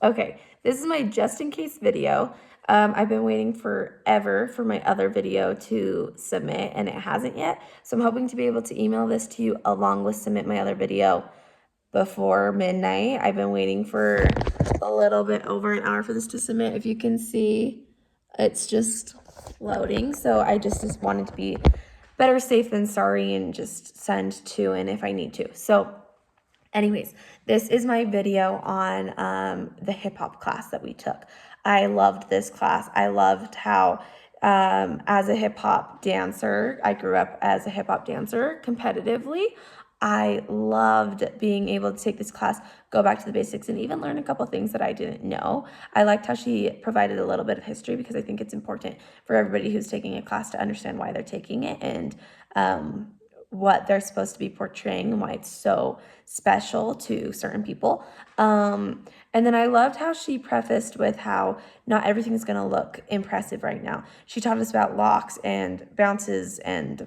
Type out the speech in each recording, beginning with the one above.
Okay, this is my just in case video. I've been waiting forever for my other video to submit and it hasn't yet. So I'm hoping to be able to email this to you along with submit my other video before midnight. I've been waiting for a little bit over an hour for this to submit. If you can see, it's just loading. So I just wanted to be better safe than sorry and just send two in if I need to. So anyways, this is my video on the hip hop class that we took. I loved this class. I loved how, as a hip hop dancer, I grew up as a hip hop dancer competitively. I loved being able to take this class, go back to the basics, and even learn a couple things that I didn't know. I liked how she provided a little bit of history because I think it's important for everybody who's taking a class to understand why they're taking it and what they're supposed to be portraying and why it's so special to certain people. And then I loved how she prefaced with how not everything is going to look impressive right now. She taught us about locks and bounces and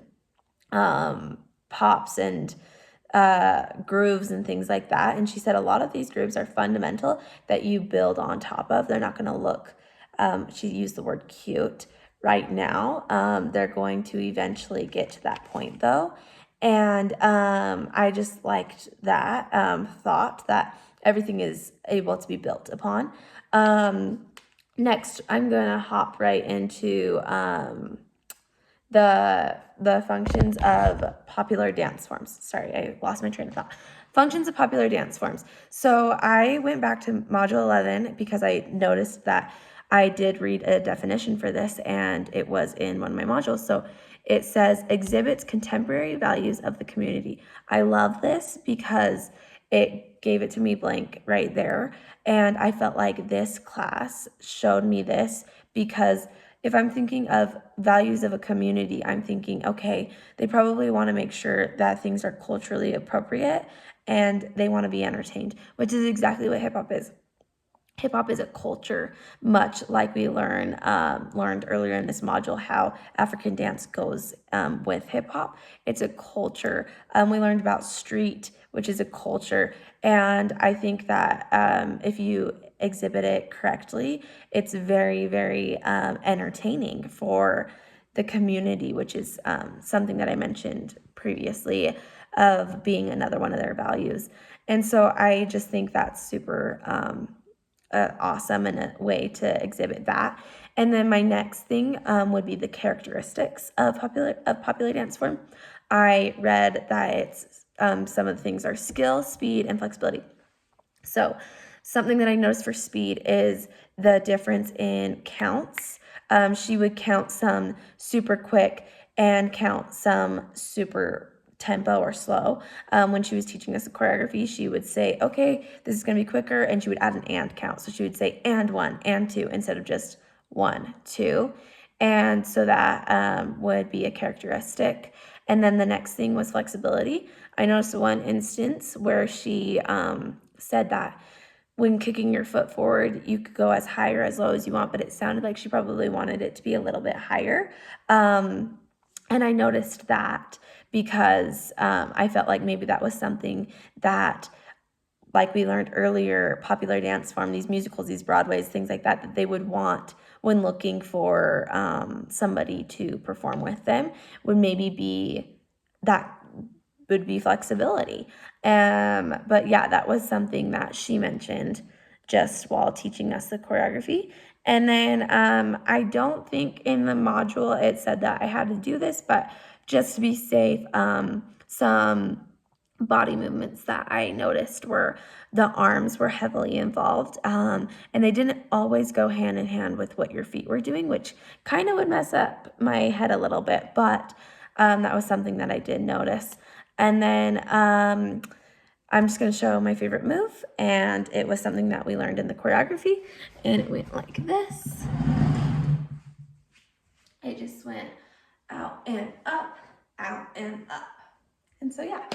pops and grooves and things like that. And she said a lot of these grooves are fundamental that you build on top of. They're not going to look, she used the word cute right now. They're going to eventually get to that point though. And I just liked that thought that everything is able to be built upon. Next, I'm going to hop right into the functions of popular dance forms. Sorry, I lost my train of thought. Functions of popular dance forms. So I went back to module 11 because I noticed that I did read a definition for this and it was in one of my modules. So it says exhibits contemporary values of the community. I love this because it gave it to me blank right there. And I felt like this class showed me this because if I'm thinking of values of a community, I'm thinking, okay, they probably want to make sure that things are culturally appropriate and they want to be entertained, which is exactly what hip hop is. Hip hop is a culture, much like we learned earlier in this module how African dance goes with hip hop. It's a culture. We learned about street, which is a culture, and I think that if you exhibit it correctly, it's very, very entertaining for the community, which is something that I mentioned previously of being another one of their values. And so I just think that's super awesome and a way to exhibit that. And then my next thing would be the characteristics of popular dance form. I read that it's some of the things are skill, speed, and flexibility. So something that I noticed for speed is the difference in counts. She would count some super quick and count some super tempo or slow. When she was teaching us the choreography, she would say, okay, this is going to be quicker, and she would add an and count. So she would say and one, and two, instead of just 1, 2. And so that would be a characteristic. And then the next thing was flexibility. I noticed one instance where she said that when kicking your foot forward, you could go as high or as low as you want, but it sounded like she probably wanted it to be a little bit higher. And I noticed that because I felt like maybe that was something that, like we learned earlier, popular dance form, these musicals, these Broadways, things like that, that they would want when looking for somebody to perform with them would maybe be that would be flexibility. But yeah, that was something that she mentioned just while teaching us the choreography. And then I don't think in the module it said that I had to do this, but just to be safe, some body movements that I noticed were the arms were heavily involved, and they didn't always go hand in hand with what your feet were doing, which kind of would mess up my head a little bit, but that was something that I did notice. And then I'm just going to show my favorite move, and it was something that we learned in the choreography, and it went like this. It just went out and up, and so yeah.